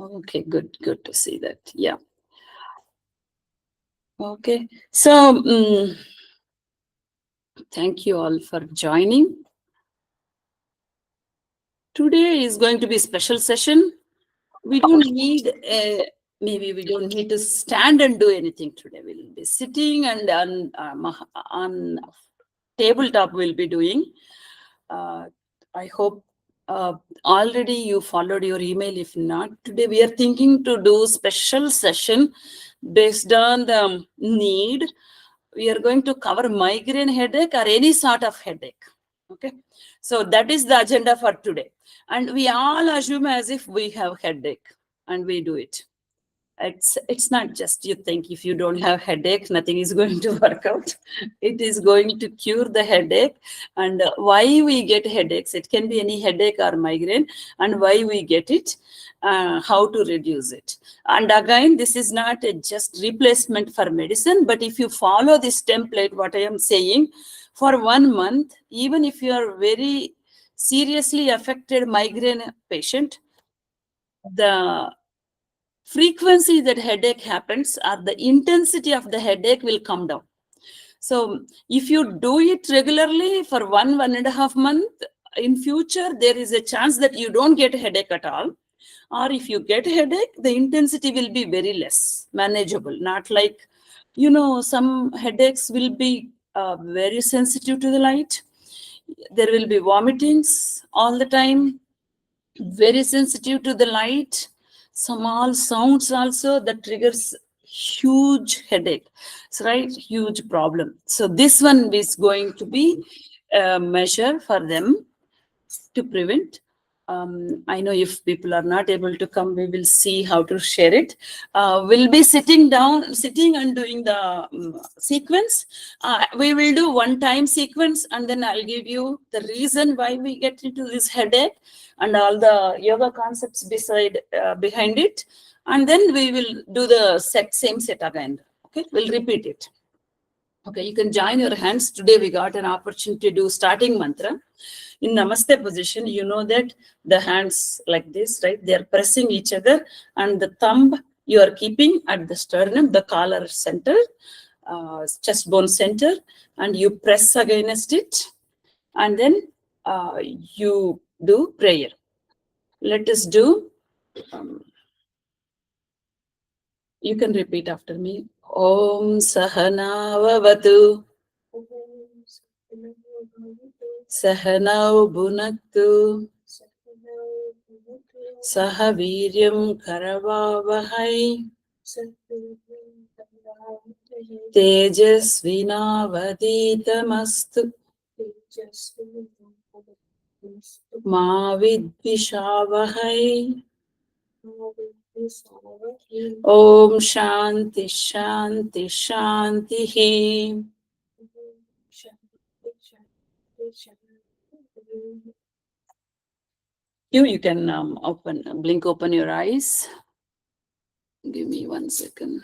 Okay, good to see that. Yeah. Okay. So, thank you all for joining. Today is going to be a special session. We don't need maybe we don't need to stand and do anything today. We'll be sitting and on tabletop we'll be doing. I hope already you followed your email. If not, today we are thinking to do special session based on the need. We are going to cover migraine headache or any sort of headache. Okay, so that is the agenda for today. And we all assume as if we have headache and we do it. It's not just you think if you don't have headache, nothing is going to work out. It is going to cure the headache. And why we get headaches, it can be any headache or migraine, and why we get it, how to reduce it. And again, this is not a just replacement for medicine, but if you follow this template, what I am saying, for 1 month, even if you are very seriously affected migraine patient, the frequency that headache happens or the intensity of the headache will come down. So if you do it regularly for 1.5 months, in future, there is a chance that you don't get a headache at all. Or if you get a headache, the intensity will be very less, manageable. Not like, some headaches will be very sensitive to the light. There will be vomitings all the time, very sensitive to the light. Small sounds also that triggers huge headache. So, right, huge problem. So this one is going to be a measure for them to prevent. I know if people are not able to come, we will see how to share it. We'll be sitting and doing the sequence. We will do one-time sequence, and then I'll give you the reason why we get into this headache and all the yoga concepts behind it. And then we will do the same set again. Okay, we'll repeat it. Okay, you can join your hands. Today we got an opportunity to do starting mantra. In Namaste position, you know that the hands like this, right? They are pressing each other, and the thumb you are keeping at the sternum, the collar center, chest bone center, and you press against it, and then you do prayer. Let us do. You can repeat after me. Om Sahana Vavatu. Sahanau Bhunaktu. Sahaviryam Karavavahai. Tejasvinavaditamastu. Ma vidvishavahai. Om Shanti Shanti Shanti. You can blink open your eyes. Give me 1 second.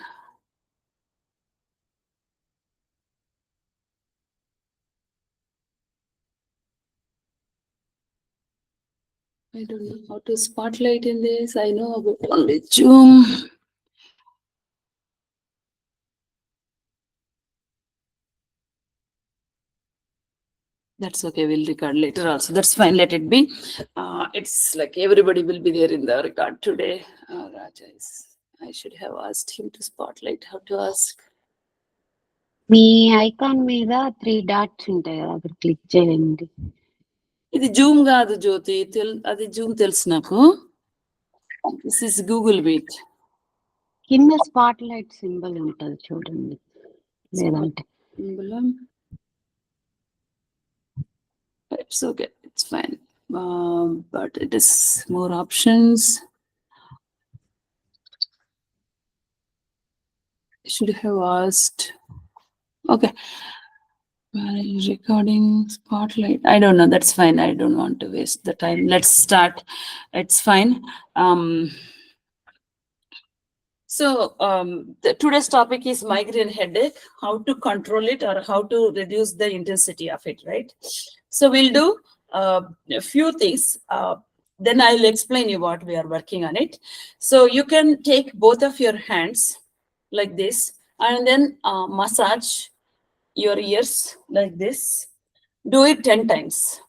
I don't know how to spotlight in this. I know about only Zoom. That's okay. We'll record later also. That's fine. Let it be. It's like everybody will be there in the record today. Raja I should have asked him to spotlight. How to ask? Me icon మీద 3 dots ఉంటాయి కదా, అక్కడ click చేయండి. ఇది Zoom కాదు జ్యోతి, అది Zoom తెలుసు నాకు. This is Google meet. కింద స్పాట్ లైట్ సింబల్ ఉంటుంది చూడండి, లేదంటే it's okay, it's fine. But it is more options. I should have asked. Okay. Recording spotlight. I don't know. That's fine. I don't want to waste the time. Let's start. It's fine. So today's topic is migraine headache, how to control it or how to reduce the intensity of it, right? So we'll do a few things. Then I'll explain you what we are working on it. So you can take both of your hands like this and then massage your ears like this. Do it 10 times.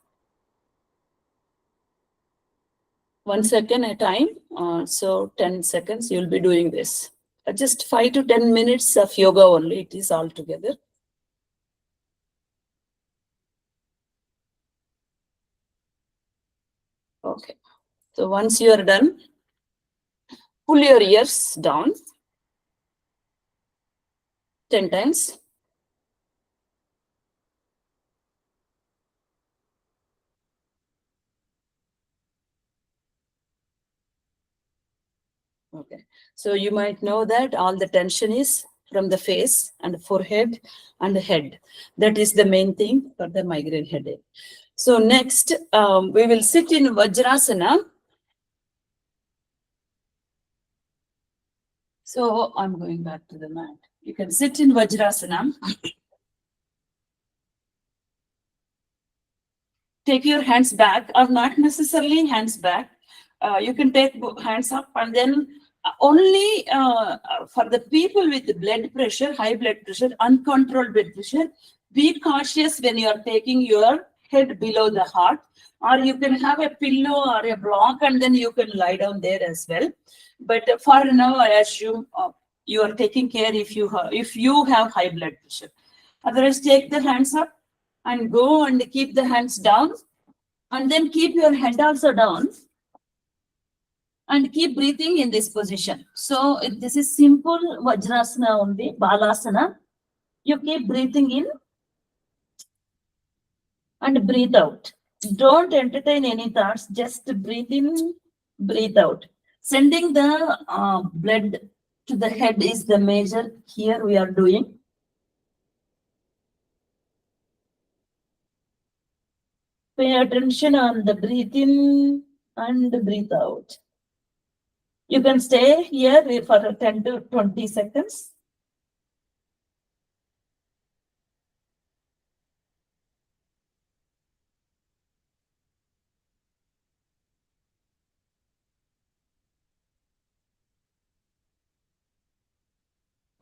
1 second at a time. So 10 seconds you'll be doing this. Just 5 to 10 minutes of yoga only. It is all together. Okay. So once you are done, pull your ears down 10 times. Okay. So you might know that all the tension is from the face and forehead and the head. That is the main thing for the migraine headache. So next, we will sit in Vajrasana. So I'm going back to the mat. You can sit in Vajrasana. Take your hands back, or not necessarily hands back. You can take hands up, and then only for the people with blood pressure, high blood pressure, uncontrolled blood pressure, be cautious when you are taking your head below the heart, or you can have a pillow or a block and then you can lie down there as well. But for now, I assume you are taking care if you have high blood pressure. Otherwise, take the hands up and go and keep the hands down, and then keep your head also down and keep breathing in this position. So this is simple Vajrasana only, Balasana. You keep breathing in and breathe out. Don't entertain any thoughts, just breathe in, breathe out. Sending the blood to the head is the major here we are doing. Pay attention on the breathe in and breathe out. You can stay here for 10 to 20 seconds.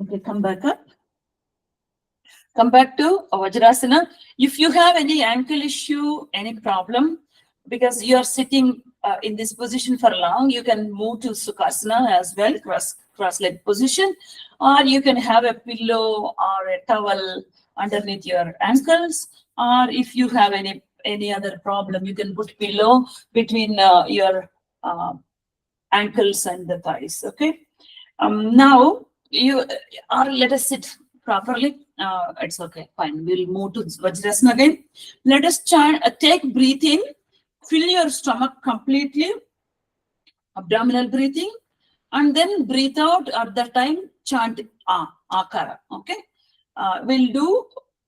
Okay, come back up. Come back to Vajrasana. If you have any ankle issue, any problem, because you are sitting in this position for long, you can move to Sukhasana as well, cross-leg position, or you can have a pillow or a towel underneath your ankles, or if you have any other problem, you can put pillow between your ankles and the thighs. Okay. Now you or let us sit properly. It's okay, fine. We'll move to Vajrasana again. Let us take breathe in, fill your stomach completely, abdominal breathing, and then breathe out at the time, chant Akara. Okay. We'll do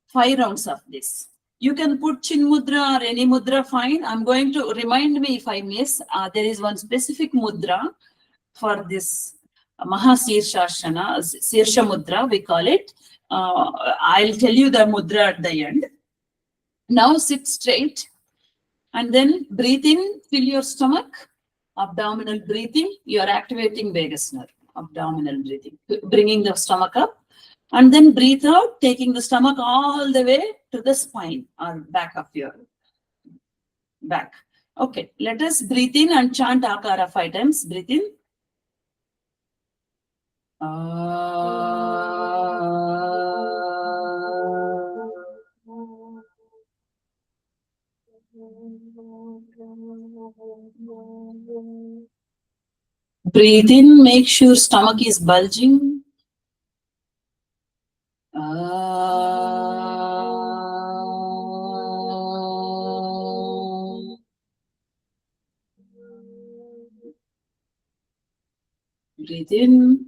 5 rounds of this. You can put Chin Mudra or any mudra, fine. I'm going to remind me if I miss. There is one specific mudra for this Mahasirsashana, Sirsha Mudra, we call it. I'll tell you the mudra at the end. Now sit straight and then breathe in, fill your stomach, abdominal breathing. You are activating vagus nerve, abdominal breathing, bringing the stomach up. And then breathe out, taking the stomach all the way to the spine or back of your back. Okay, let us breathe in and chant Akara 5 times. Breathe in. Breathe in, make sure stomach is bulging. Breathe in.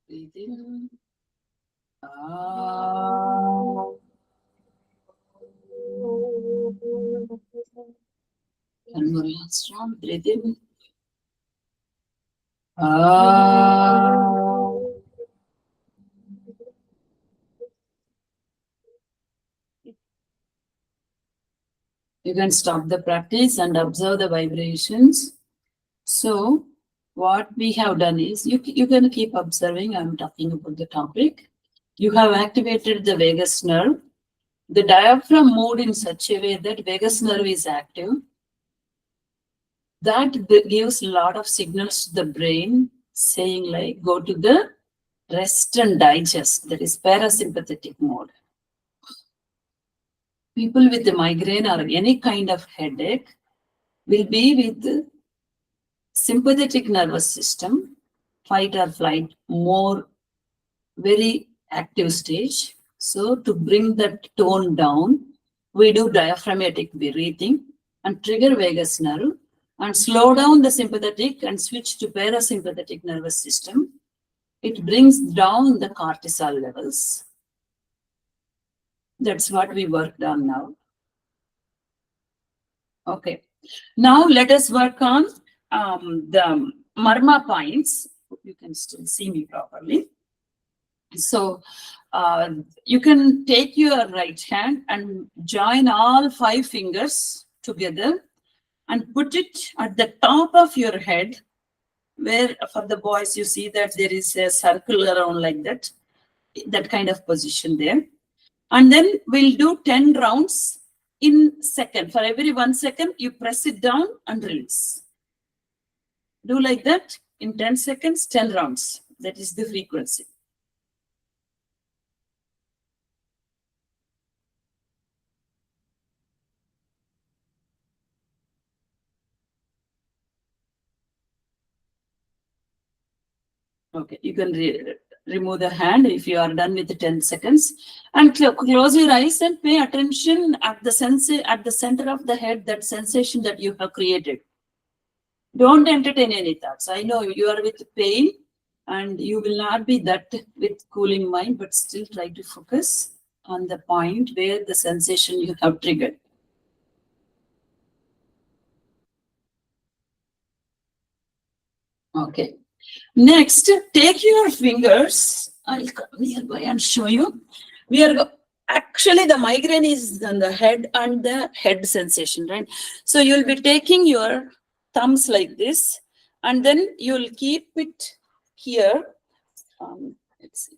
Breathe in. One more last round. Breathe in. You can stop the practice and observe the vibrations. So what we have done is, you can keep observing. I'm talking about the topic. You have activated the vagus nerve. The diaphragm moved in such a way that vagus nerve is active. That gives a lot of signals to the brain saying like, go to the rest and digest. That is parasympathetic mode. People with the migraine or any kind of headache will be with the sympathetic nervous system, fight or flight, more very active stage. So to bring that tone down, we do diaphragmatic breathing and trigger vagus nerve and slow down the sympathetic and switch to parasympathetic nervous system. It brings down the cortisol levels. That's what we worked on now. Okay. Now let us work on the marma points. You can still see me properly. So you can take your right hand and join all 5 fingers together and put it at the top of your head, where for the boys you see that there is a circle around like that, that kind of position there. And then we'll do 10 rounds in second. For every 1 second, you press it down and release. Do like that in 10 seconds, 10 rounds. That is the frequency. Okay, you can remove the hand if you are done with the 10 seconds, and close your eyes and pay attention at the at the center of the head, that sensation that you have created. Don't entertain any thoughts. I know you are with pain and you will not be that with cooling mind, but still try to focus on the point where the sensation you have triggered. Okay. Next, take your fingers. I'll come nearby and show you. We are actually, the migraine is on the head and the head sensation, right? So you'll be taking your thumbs like this, and then you'll keep it here. Let's see.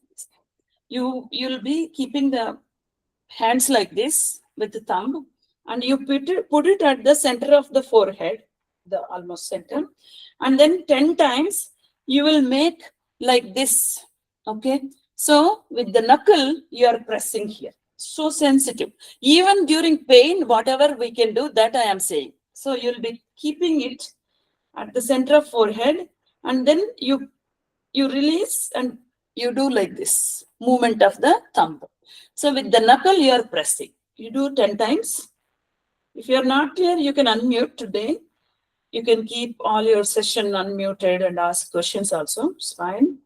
You'll be keeping the hands like this with the thumb, and you put it at the center of the forehead, the almost center, and then 10 times you will make like this. Okay, so with the knuckle you are pressing here. So sensitive. Even during pain, whatever we can do, that I am saying. So you'll be keeping it at the center of forehead, and then you release and you do like this movement of the thumb. So with the knuckle you are pressing. You do 10 times. If you are not clear, you can unmute today. You can keep all your session unmuted and ask questions also. It's fine.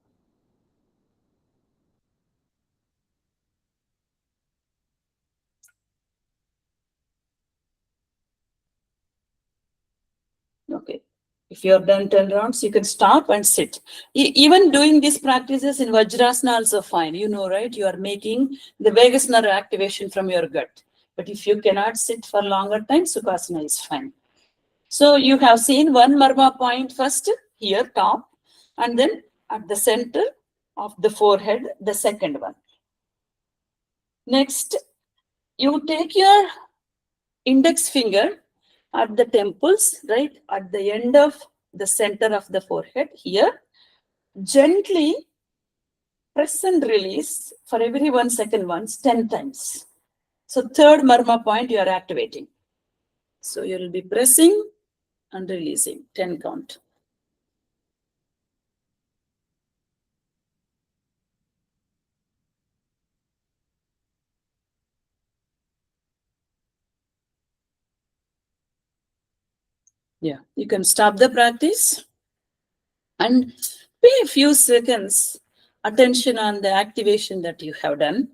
Okay. If you have done 10 rounds, you can stop and sit. Even doing these practices in Vajrasana also fine. You know, right? You are making the vagus nerve activation from your gut. But if you cannot sit for longer time, Sukhasana is fine. So you have seen one marma point first here, top, and then at the center of the forehead, the second one. Next, you take your index finger at the temples, right, at the end of the center of the forehead here. Gently press and release for every 1 second once, 10 times. So third marma point you are activating. So you will be pressing and releasing, 10 count. Yeah, you can stop the practice and pay a few seconds attention on the activation that you have done.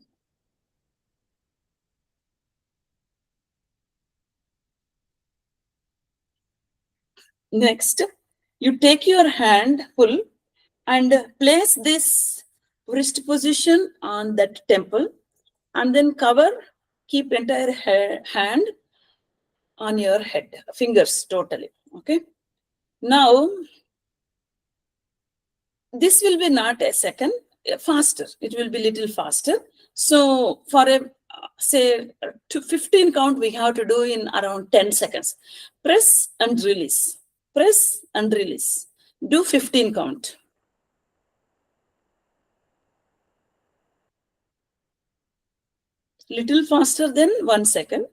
Next, you take your hand, pull, and place this wrist position on that temple, and then cover, keep entire hand on your head, fingers totally. Okay. Now, this will be not a second, faster. It will be little faster. So for a say to 15 count, we have to do in around 10 seconds. Press and release. Press and release. Do 15 count. Little faster than 1 second.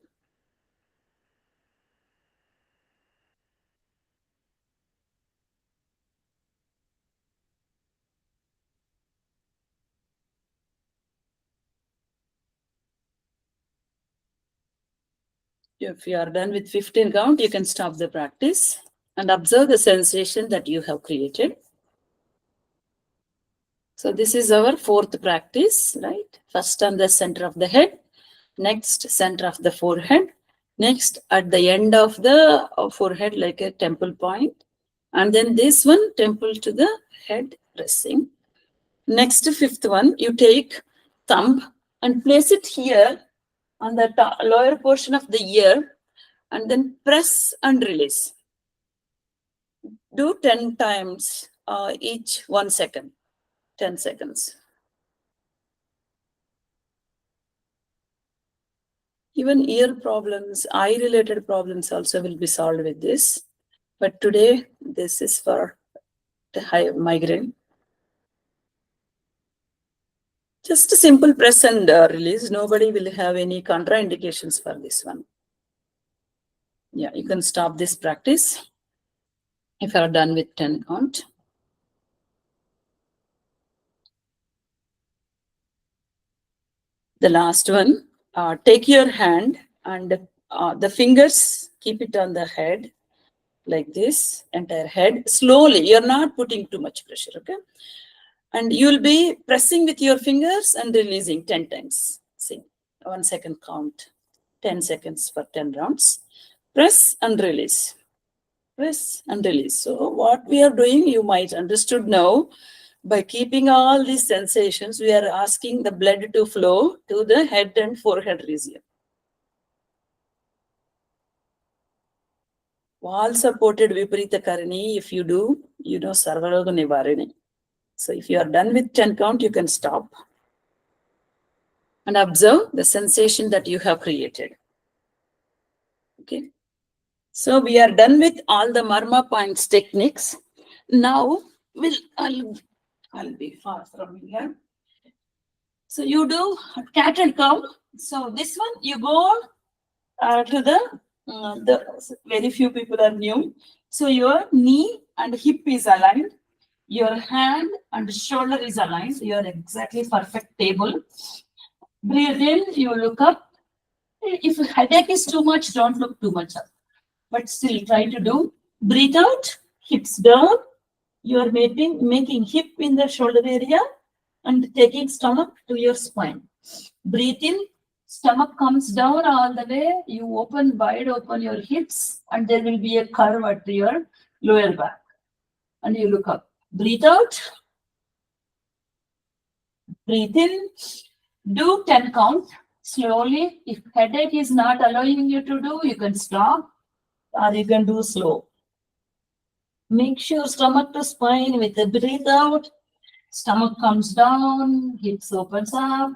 If you are done with 15 count, you can stop the practice and observe the sensation that you have created. So this is our fourth practice, right? First on the center of the head, next center of the forehead, next at the end of the forehead like a temple point, and then this one temple to the head pressing. Next, fifth one, you take thumb and place it here on the lower portion of the ear and then press and release. Do 10 times each 1 second, 10 seconds. Even ear problems, eye-related problems also will be solved with this. But today, this is for the high migraine. Just a simple press and release. Nobody will have any contraindications for this one. Yeah, you can stop this practice if you are done with 10 count. The last one, take your hand and the fingers, keep it on the head like this, entire head. Slowly, you're not putting too much pressure, okay? And you'll be pressing with your fingers and releasing 10 times. See, 1 second count, 10 seconds for 10 rounds. Press and release. Press and release. So what we are doing, you might understood now. By keeping all these sensations, we are asking the blood to flow to the head and forehead region. Wall supported Viparita Karani, if you do, you know Sarvaroga Nivarini. So if you are done with 10 count, you can stop and observe the sensation that you have created. Okay. So we are done with all the marma points techniques. Now I'll be far from here. So you do cat and cow. So this one you go to the very few people are new. So your knee and hip is aligned. Your hand and shoulder is aligned. You are exactly perfect table. Breathe in, you look up. If headache is too much, don't look too much up. But still try to do. Breathe out, hips down. You are making hip in the shoulder area and taking stomach to your spine. Breathe in, stomach comes down all the way. You wide open your hips, and there will be a curve at your lower back. And you look up. Breathe out. Breathe in. Do 10 count slowly. If headache is not allowing you to do, you can stop or you can do slow. Make sure stomach to spine with a breathe out. Stomach comes down, hips opens up.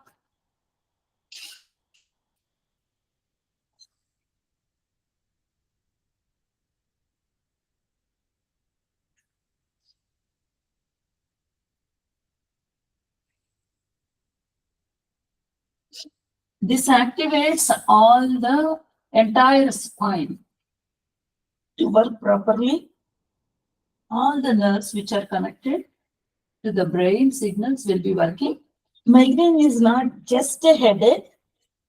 This activates all the entire spine to work properly. All the nerves which are connected to the brain signals will be working. Migraine is not just a headache.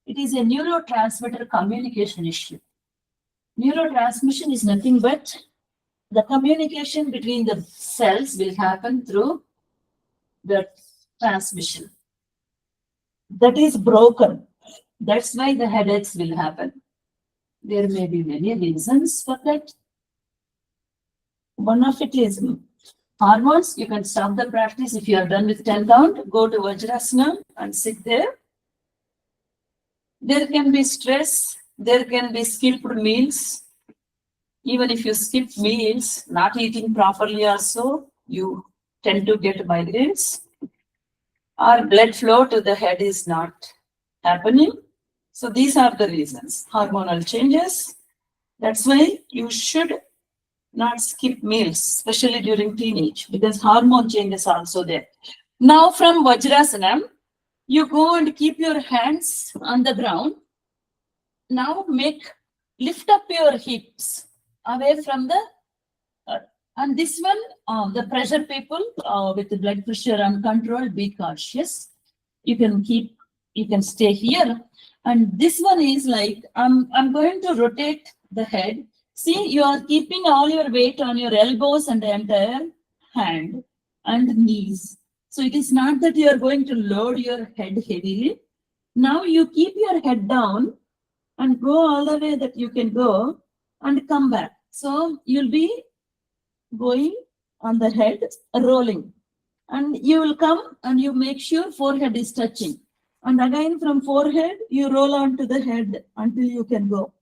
It is a neurotransmitter communication issue. Neurotransmission is nothing but the communication between the cells will happen through the transmission. That is broken. That's why the headaches will happen. There may be many reasons for that. One of it is hormones. You can stop the practice if you are done with 10 count. Go to Vajrasana and sit there. There can be stress. There can be skipped meals. Even if you skip meals, not eating properly also, you tend to get migraines. Or blood flow to the head is not happening. So these are the reasons. Hormonal changes. That's why you should not skip meals, especially during teenage, because hormone changes are also there. Now from Vajrasana, you go and keep your hands on the ground. Now lift up your hips away from the and this one, the pressure people with the blood pressure uncontrolled, be cautious. You can stay here. And this one is like, I'm going to rotate the head. See, you are keeping all your weight on your elbows and the entire hand and knees. So it is not that you are going to load your head heavily. Now you keep your head down and go all the way that you can go and come back. So you'll be going on the head, rolling. And you will come and you make sure forehead is touching. And again from forehead, you roll onto the head until you can go.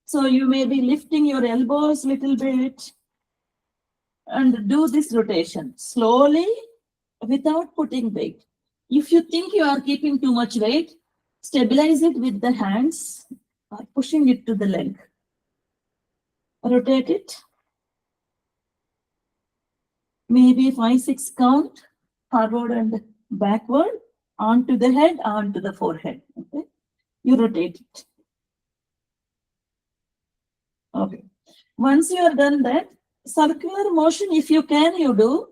So you may be lifting your elbows a little bit and do this rotation slowly without putting weight. If you think you are keeping too much weight, stabilize it with the hands or pushing it to the leg. Rotate it. Maybe 5, 6 count, forward and backward, onto the head, onto the forehead. Okay, you rotate it. Okay, once you are done that, circular motion, if you can, you do.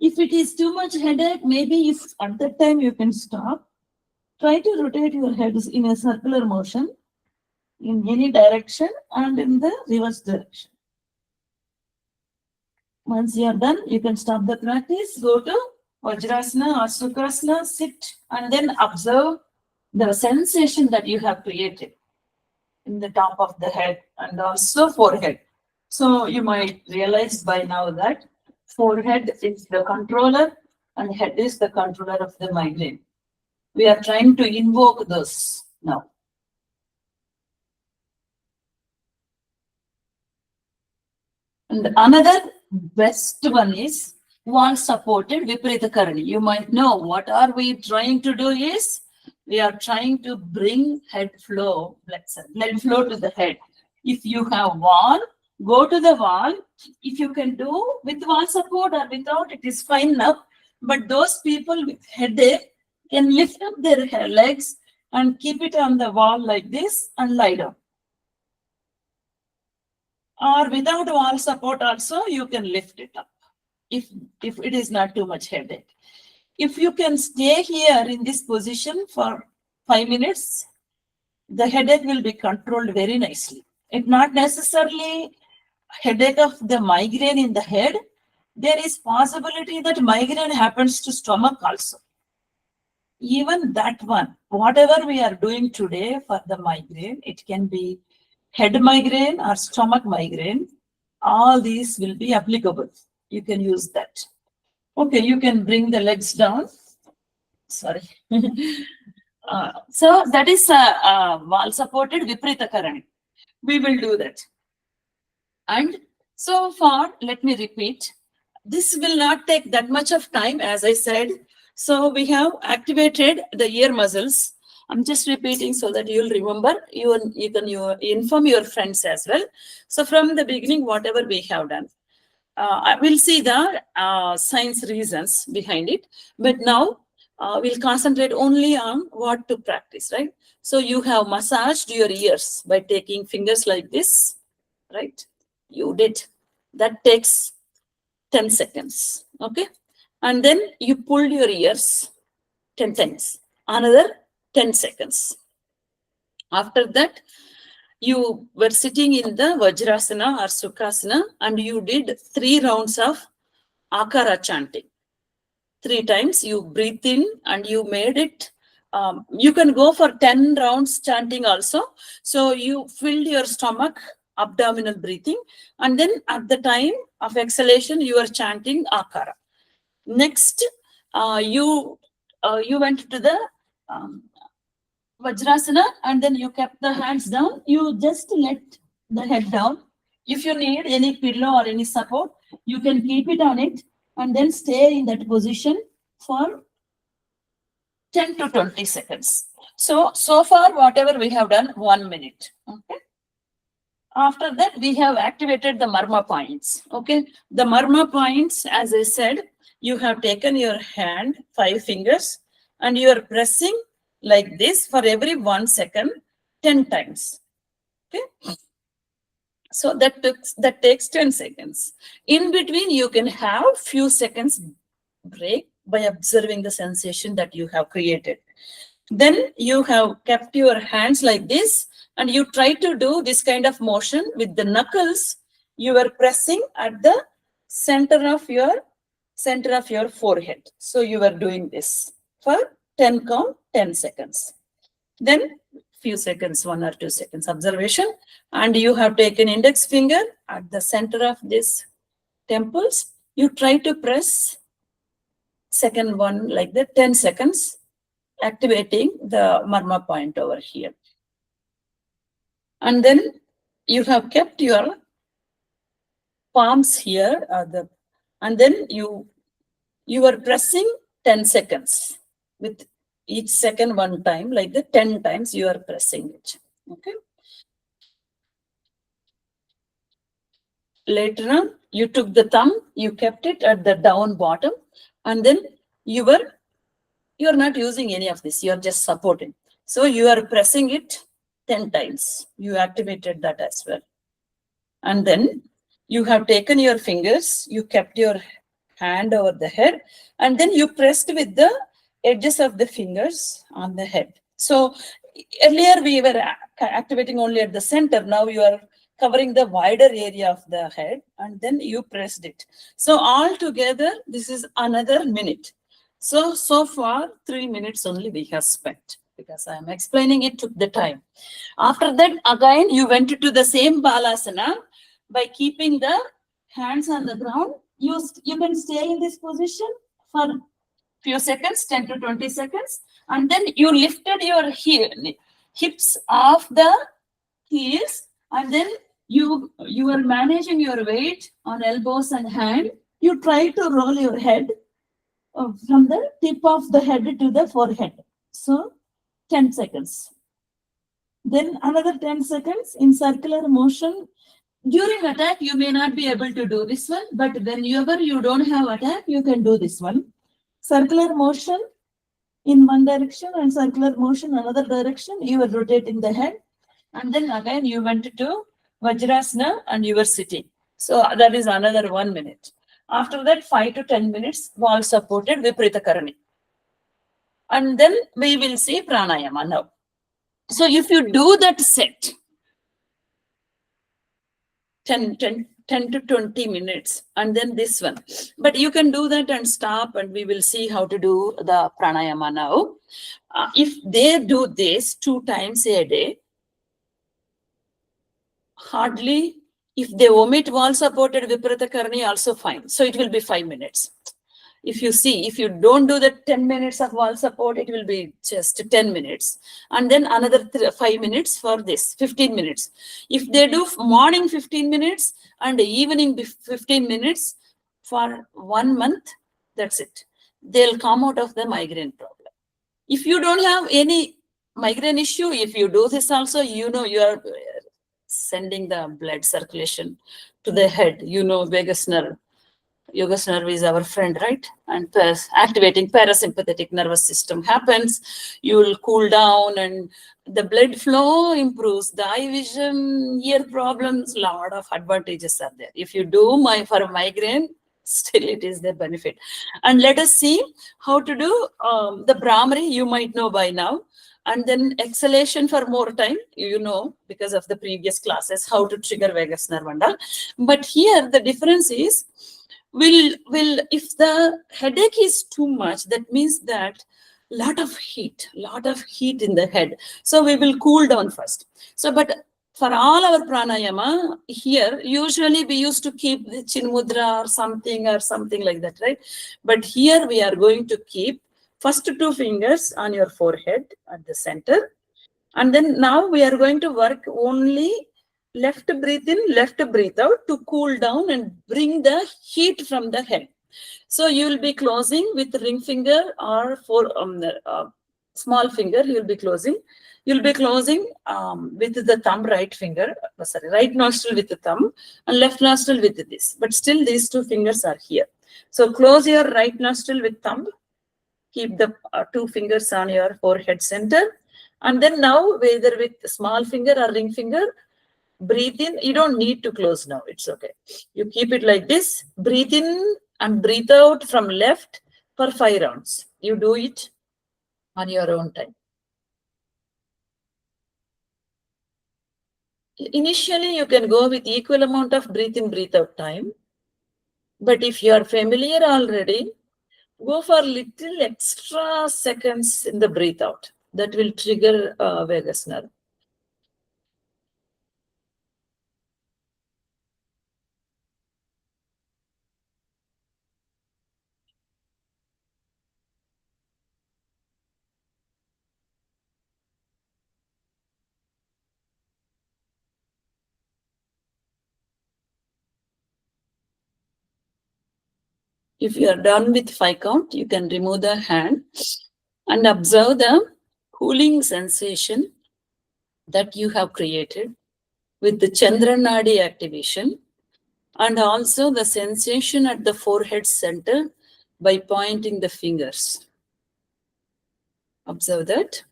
If it is too much headache, maybe if at that time you can stop. Try to rotate your head in a circular motion in any direction and in the reverse direction. Once you are done, you can stop the practice, go to Vajrasana or Sukhasana, sit and then observe the sensation that you have created in the top of the head and also forehead. So you might realize by now that forehead is the controller and head is the controller of the migraine. We are trying to invoke those now. And another best one is wall supported Viparita Karani. You might know what are we trying to do is we are trying to bring head flow, blood flow to the head. If you have wall, go to the wall. If you can do with wall support or without, it is fine now. But those people with headache can lift up their legs and keep it on the wall like this and lie down. Or without wall support also, you can lift it up if it is not too much headache. If you can stay here in this position for 5 minutes, the headache will be controlled very nicely. It's not necessarily headache of the migraine in the head. There is possibility that migraine happens to stomach also. Even that one, whatever we are doing today for the migraine, it can be head migraine or stomach migraine. All these will be applicable. You can use that. Okay, you can bring the legs down. Sorry. So that is wall supported Viparita Karani. We will do that. And so far, let me repeat, this will not take that much of time, as I said. So we have activated the ear muscles. I'm just repeating so that you'll remember. You can inform your friends as well. So from the beginning, whatever we have done, I will see the science reasons behind it. But now we'll concentrate only on what to practice, right? So you have massaged your ears by taking fingers like this, right? You did. That takes 10 seconds, okay? And then you pulled your ears 10 times, another 10 seconds. After that, you were sitting in the Vajrasana or Sukhasana and you did 3 rounds of Akara chanting. 3 times you breathe in and you made it. You can go for 10 rounds chanting also. So you filled your stomach, abdominal breathing, and then at the time of exhalation, you are chanting Akara. Next, you went to the Vajrasana, and then you kept the hands down. You just let the head down. If you need any pillow or any support, you can keep it on it and then stay in that position for 10 to 20 seconds. So far, whatever we have done, 1 minute. Okay. After that, we have activated the marma points. Okay. The marma points, as I said, you have taken your hand, 5 fingers, and you are pressing like this for every 1 second, 10 times. Okay. So that takes 10 seconds. In between, you can have few seconds break by observing the sensation that you have created. Then you have kept your hands like this, and you try to do this kind of motion with the knuckles. You are pressing at the center of your forehead. So you are doing this for 10 count, 10 seconds. Then few seconds, 1 or 2 seconds observation, and you have taken index finger at the center of this temples. You try to press second one like that, 10 seconds, activating the marma point over here. And then you have kept your palms here, and then you are pressing 10 seconds with each second 1 time, like the 10 times you are pressing it. Okay. Later on, you took the thumb, you kept it at the down bottom, and then you are not using any of this, you are just supporting. So you are pressing it 10 times. You activated that as well. And then you have taken your fingers, you kept your hand over the head, and then you pressed with the edges of the fingers on the head. So earlier we were activating only at the center. Now you are covering the wider area of the head, and then you pressed it. So all together, this is another minute. So far, 3 minutes only we have spent, because I am explaining it took the time. After that, again, you went to the same balasana by keeping the hands on the ground. You can stay in this position for few seconds, 10 to 20 seconds, and then you lifted your hips off the heels, and then you are managing your weight on elbows and hand. You try to roll your head from the tip of the head to the forehead. So 10 seconds. Then another 10 seconds in circular motion. During attack, you may not be able to do this one, but whenever you don't have attack, you can do this one. Circular motion in one direction and circular motion another direction. You are rotating the head, and then again you went to Vajrasana and you were sitting. So that is another 1 minute. After that, 5 to 10 minutes, wall supported Viparita Karani. And then we will see pranayama now. So if you do that set, 10 to 20 minutes, and then this one. But you can do that and stop, and we will see how to do the pranayama now. If they do this 2 times a day, hardly, if they omit wall supported Viparita Karani, also fine. So it will be 5 minutes. If you don't do the 10 minutes of wall support, it will be just 10 minutes. And then another 5 minutes for this, 15 minutes. If they do morning 15 minutes and evening 15 minutes for 1 month, that's it. They'll come out of the migraine problem. If you don't have any migraine issue, if you do this also, you are sending the blood circulation to the head, vagus nerve. Vagus nerve is our friend, right? And activating parasympathetic nervous system happens. You will cool down, and the blood flow improves. The eye vision, ear problems, lot of advantages are there. If you do for migraine, still it is the benefit. And let us see how to do the Brahmari. You might know by now. And then exhalation for more time, because of the previous classes, how to trigger vagus nerve and all. But here the difference is, if the headache is too much, that means that lot of heat in the head. So we will cool down first. So, but for all our pranayama here, usually we used to keep the chin mudra or something like that, right? But here we are going to keep first 2 fingers on your forehead at the center, And then now we are going to work only left breathe in, left breathe out to cool down and bring the heat from the head. So you will be closing with ring finger or small finger. You will be closing. You'll be closing with the thumb, right finger, right nostril with the thumb and left nostril with this. But still these two fingers are here. So close your right nostril with thumb. Keep the two fingers on your forehead center. And then now, whether with small finger or ring finger, breathe in. You don't need to close now. It's okay. You keep it like this. Breathe in and breathe out from left for 5 rounds. You do it on your own time. Initially, you can go with equal amount of breathe in, breathe out time. But if you are familiar already, go for little extra seconds in the breathe out. That will trigger vagus nerve. If you are done with 5 count, you can remove the hand and observe the cooling sensation that you have created with the Chandra Nadi activation and also the sensation at the forehead center by pointing the fingers. Observe that.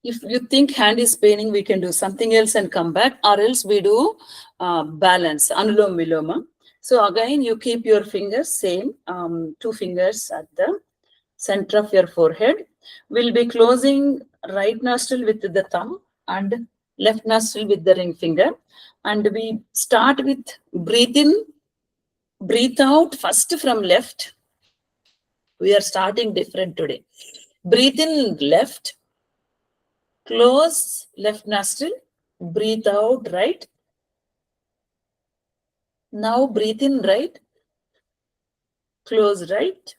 If you think hand is paining, we can do something else and come back, or else we do balance, anulom viloma. So again, you keep your fingers same, 2 fingers at the center of your forehead. We'll be closing right nostril with the thumb and left nostril with the ring finger. And we start with breathe in, breathe out first from left. We are starting different today. Breathe in left, close left nostril, breathe out right. Now breathe in right, close right,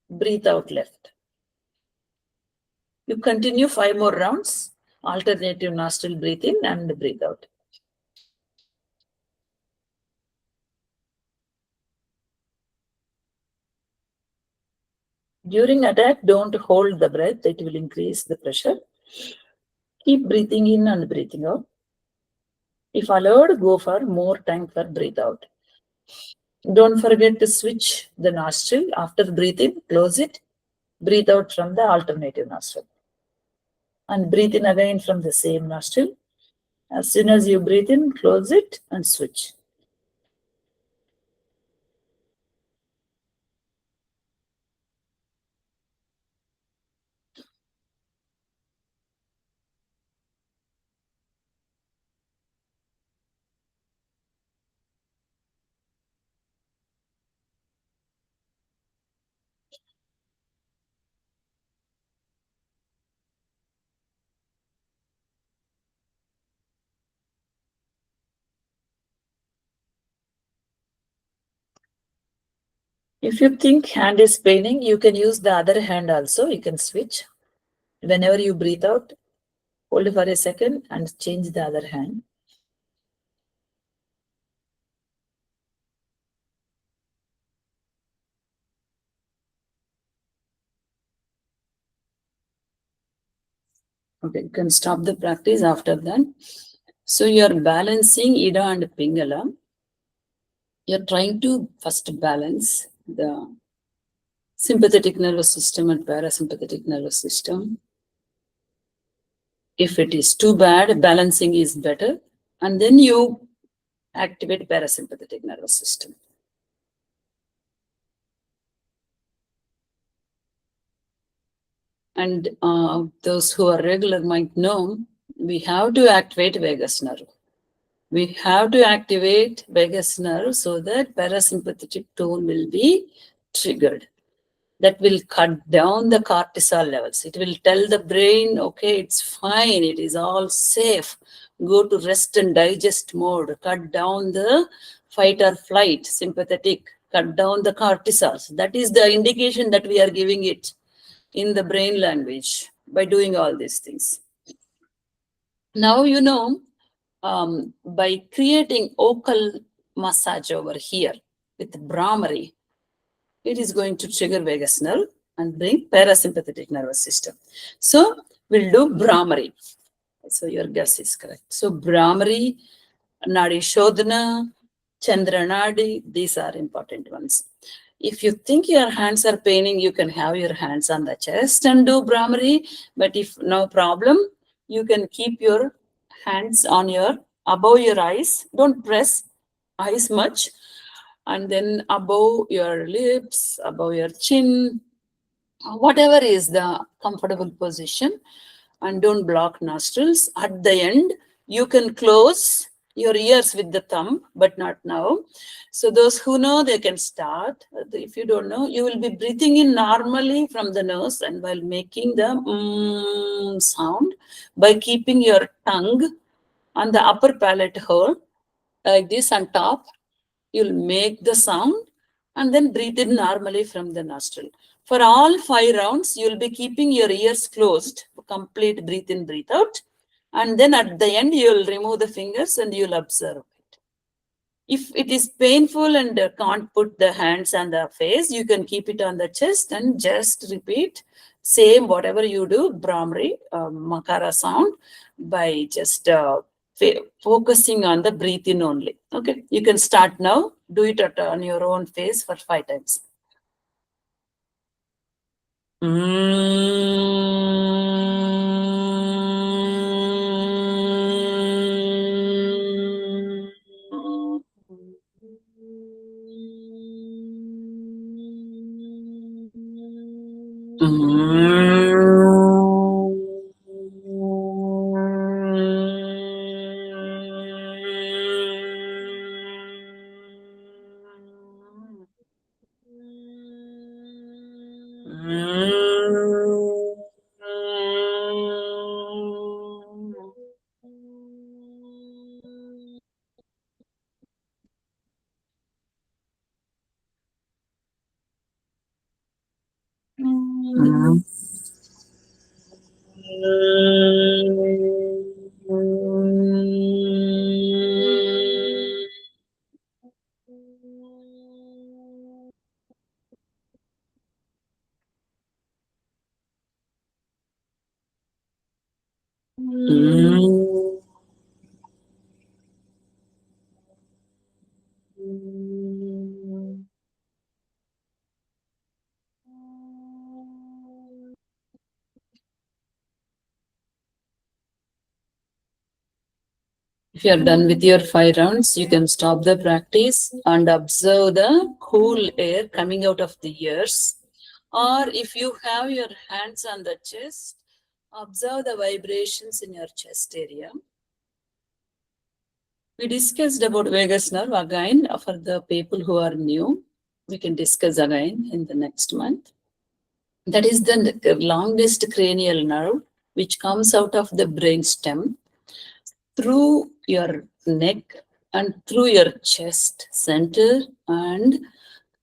breathe out left. You continue 5 more rounds, alternative nostril breathe in and breathe out. During attack, don't hold the breath, it will increase the pressure. Keep breathing in and breathing out. If allowed, go for more time for breathe out. Don't forget to switch the nostril. After breathing, close it. Breathe out from the alternative nostril. And breathe in again from the same nostril. As soon as you breathe in, close it and switch. If you think hand is paining, you can use the other hand also. You can switch. Whenever you breathe out, hold for a second and change the other hand. Okay, you can stop the practice after that. So you're balancing Ida and Pingala. You're trying to first balance the sympathetic nervous system and parasympathetic nervous system. If it is too bad, balancing is better. And then you activate parasympathetic nervous system. And those who are regular might know, we have to activate vagus nerve. We have to activate vagus nerve so that parasympathetic tone will be triggered. That will cut down the cortisol levels. It will tell the brain, okay, it's fine, it is all safe. Go to rest and digest mode. Cut down the fight or flight, sympathetic. Cut down the cortisols. That is the indication that we are giving it in the brain language by doing all these things. Now, by creating vocal massage over here with Brahmari, it is going to trigger vagus nerve and bring parasympathetic nervous system. So we'll do Brahmari. So your guess is correct. So Brahmari, Nadi Shodhana, Chandra Nadi, these are important ones. If you think your hands are paining, you can have your hands on the chest and do Brahmari. But if no problem, you can keep your hands on above your eyes. Don't press eyes much. And then above your lips, above your chin, whatever is the comfortable position, and don't block nostrils. At the end, you can close your ears with the thumb, but not now. So those who know, they can start. If you don't know, you will be breathing in normally from the nose, and while making the sound, by keeping your tongue on the upper palate hole, like this on top, you'll make the sound and then breathe in normally from the nostril. For all 5 rounds, you'll be keeping your ears closed, complete breathe in, breathe out. And then at the end, you'll remove the fingers and you'll observe it. If it is painful and can't put the hands on the face, you can keep it on the chest and just repeat same whatever you do, Brahmari, Makara sound, by just focusing on the breathing only. Okay, you can start now. Do it on your own face for 5 times. If you are done with your 5 rounds, you can stop the practice and observe the cool air coming out of the ears. Or if you have your hands on the chest, observe the vibrations in your chest area. We discussed about vagus nerve again for the people who are new. We can discuss again in the next month. That is the longest cranial nerve which comes out of the brain stem through your neck and through your chest center and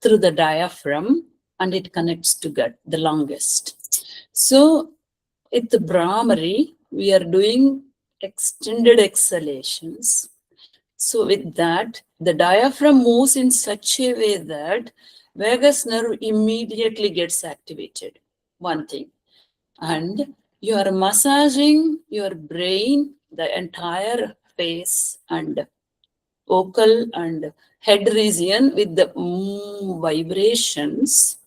through the diaphragm, and it connects to gut, the longest. So with the Brahmari, we are doing extended exhalations. So with that, the diaphragm moves in such a way that vagus nerve immediately gets activated. One thing. And you are massaging your brain, the entire face and vocal and head region with the vibrations.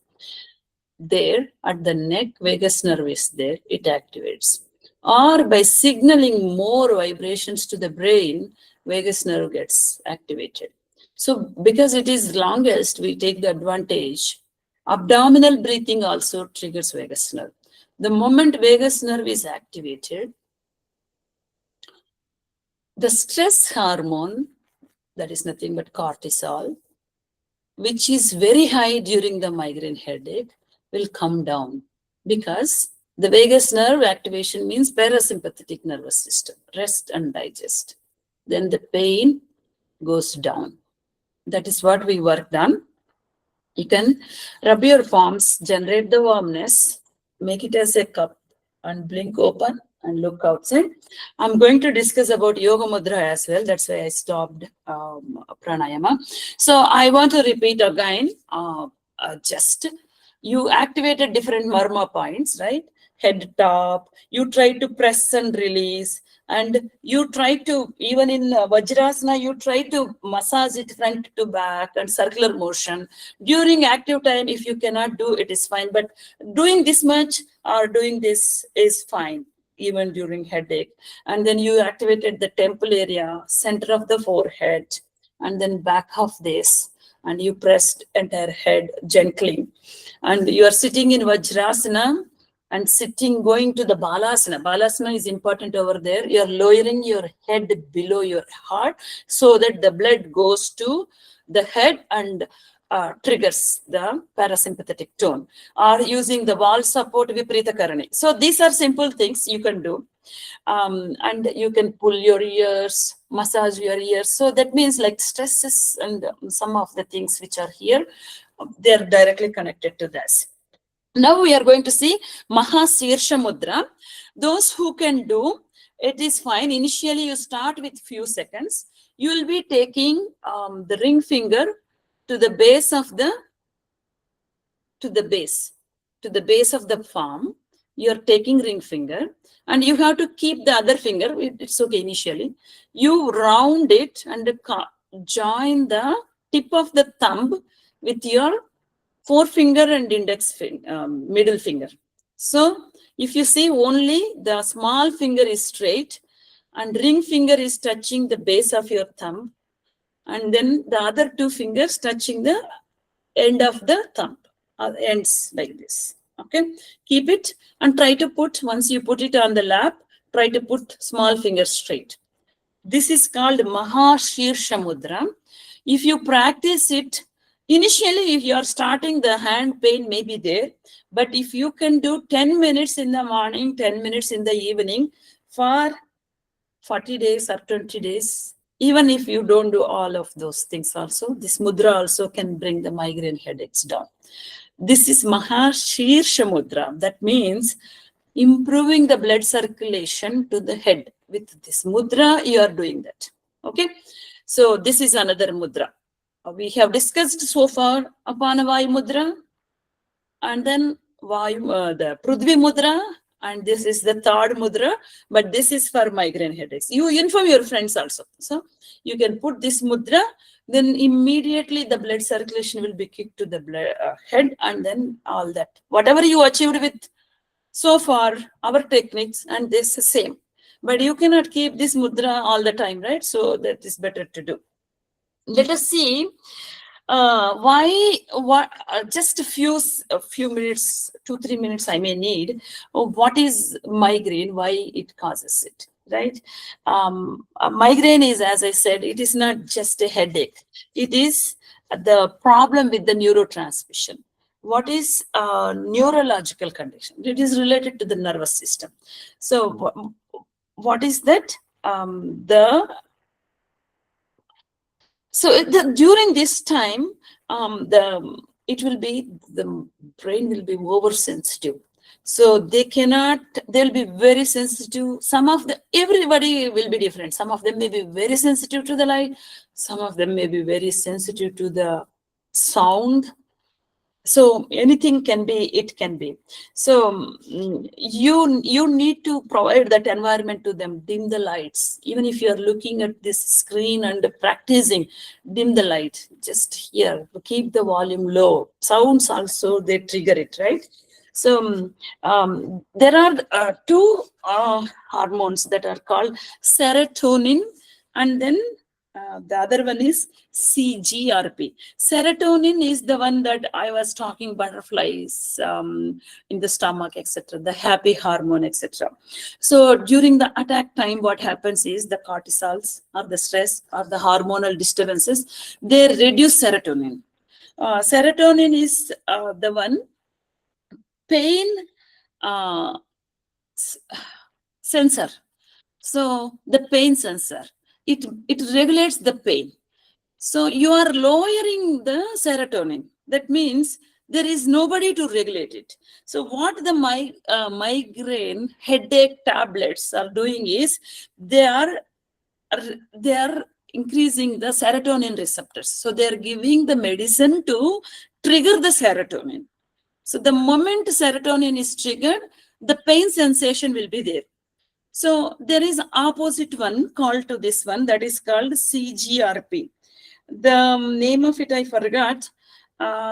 There at the neck, vagus nerve is there, it activates. Or by signaling more vibrations to the brain, vagus nerve gets activated. So because it is longest, we take the advantage. Abdominal breathing also triggers vagus nerve. The moment vagus nerve is activated, the stress hormone, that is nothing but cortisol, which is very high during the migraine headache, will come down, because the vagus nerve activation means parasympathetic nervous system, rest and digest. Then the pain goes down. That is what we worked on. You can rub your palms, generate the warmness, make it as a cup, and blink open and look outside. I'm going to discuss about yoga mudra as well. That's why I stopped pranayama. So I want to repeat again, just you activated different marma points, right? Head top, you try to press and release, and you try to, even in Vajrasana, you try to massage it front to back and circular motion. During active time, if you cannot do it, is fine, but doing this much or doing this is fine, even during headache. And then you activated the temple area, center of the forehead, and then back of this, and you pressed entire head gently. And you are sitting in Vajrasana, and sitting, going to the Balasana. Balasana is important over there. You're lowering your head below your heart so that the blood goes to the head and triggers the parasympathetic tone. Or using the wall support, Viparita Karani. So these are simple things you can do. And you can pull your ears, massage your ears. So that means like stresses and some of the things which are here, they're directly connected to this. Now we are going to see Mahasirsha Mudra. Those who can do, it is fine. Initially, you start with few seconds. You will be taking the ring finger to the base of the, to the base of the palm. You are taking ring finger, and you have to keep the other finger. It's okay initially. You round it and join the tip of the thumb with your forefinger and index finger, middle finger. So if you see, only the small finger is straight and ring finger is touching the base of your thumb, and then the other two fingers touching the end of the thumb, ends like this. Okay, keep it and try to put, once you put it on the lap, try to put small finger straight. This is called Mahashirsha Mudra. If you practice it, initially, if you are starting, the hand pain may be there, but if you can do 10 minutes in the morning, 10 minutes in the evening for 40 days or 20 days, even if you don't do all of those things also, this mudra also can bring the migraine headaches down. This is Mahashirsha Mudra. That means improving the blood circulation to the head. With this mudra, you are doing that. Okay. So this is another mudra. We have discussed so far Apanavayu Mudra, and then the Prudvi Mudra, and this is the third mudra, but this is for migraine headaches. You inform your friends also. So you can put this mudra, then immediately the blood circulation will be kicked to the head, and then all that. Whatever you achieved with so far, our techniques, and this is same. But you cannot keep this mudra all the time, right? So that is better to do. Let us see just a few minutes, 2-3 minutes I may need. What is migraine? Why it causes it, right? Migraine is, as I said, it is not just a headache. It is the problem with the neurotransmission. What is neurological condition? It is related to the nervous system. So what is that? During this time, the brain will be oversensitive. So they'll be very sensitive. Everybody will be different. Some of them may be very sensitive to the light. Some of them may be very sensitive to the sound. So anything can be, it can be. So you need to provide that environment to them. Dim the lights. Even if you are looking at this screen and practicing, dim the light. Just here, keep the volume low. Sounds also, they trigger it, right? So there are two hormones that are called serotonin, and then the other one is CGRP. Serotonin is the one that I was talking, butterflies in the stomach, etc., the happy hormone, etc. So during the attack time, what happens is the cortisols or the stress or the hormonal disturbances, they reduce serotonin. Serotonin is the one pain uh, sensor. So the pain sensor, it regulates the pain. So you are lowering the serotonin. That means there is nobody to regulate it. So what the migraine headache tablets are doing is they are increasing the serotonin receptors. So they are giving the medicine to trigger the serotonin. So the moment serotonin is triggered, the pain sensation will be there. So there is opposite one called to this one, that is called CGRP. The name of it I forgot.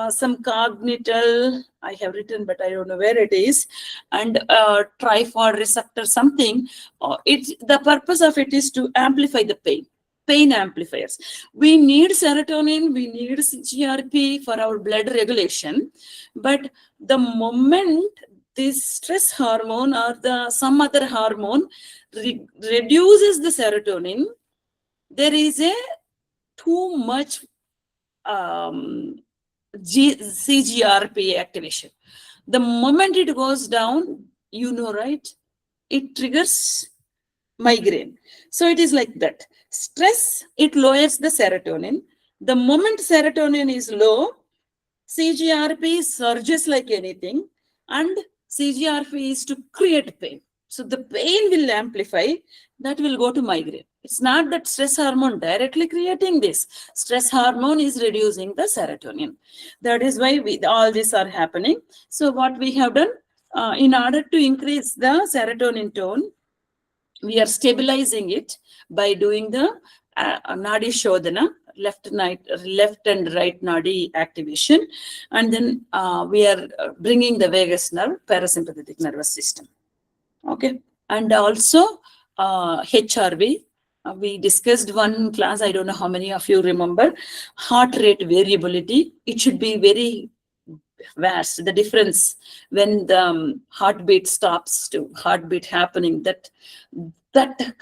Some cognital I have written, but I don't know where it is. And triphod receptor something. The purpose of it is to amplify the pain amplifiers. We need serotonin, we need CGRP for our blood regulation, but the moment this stress hormone or some other hormone reduces the serotonin, there is a too much CGRP activation. The moment it goes down, right, it triggers migraine. So it is like that. Stress, it lowers the serotonin. The moment serotonin is low, CGRP surges like anything, and CGRP is to create pain. So the pain will amplify, that will go to migraine. It's not that stress hormone directly creating this. Stress hormone is reducing the serotonin. That is why all these are happening. So what we have done, in order to increase the serotonin tone, we are stabilizing it by doing the nadi shodhana, left and right nadi activation, and then we are bringing the vagus nerve, parasympathetic nervous system. Okay, and also HRV. We discussed one class, I don't know how many of you remember, heart rate variability. It should be very vast. The difference when the heartbeat stops to heartbeat happening, that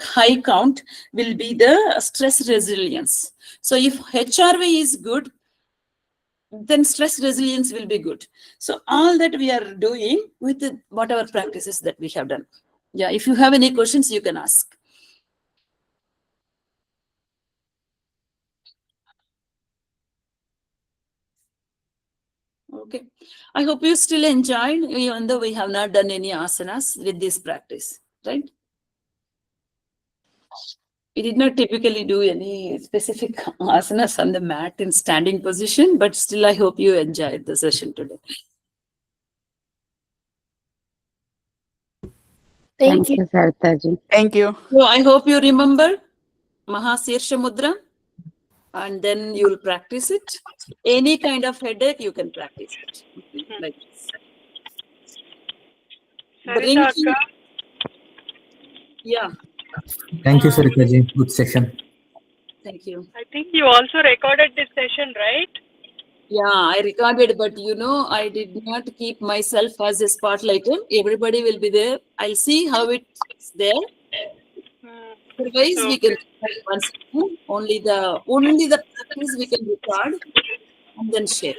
high count will be the stress resilience. So if HRV is good, then stress resilience will be good. So all that we are doing with whatever practices that we have done. Yeah, if you have any questions, you can ask. Okay, I hope you still enjoyed, even though we have not done any asanas with this practice, right? We did not typically do any specific asanas on the mat in standing position, but still I hope you enjoyed the session today. Thank you, Saritaji. Thank you. So I hope you remember Mahasirsha Mudra, and then you will practice it. Any kind of headache, you can practice it. Like this. Bringing, yeah. Thank you, Saritaji. Good session. Thank you. I think you also recorded this session, right? Yeah, I recorded, but I did not keep myself as a spotlighter. Everybody will be there. I'll see how it's there. Otherwise, we can once only the practice we can record and then share.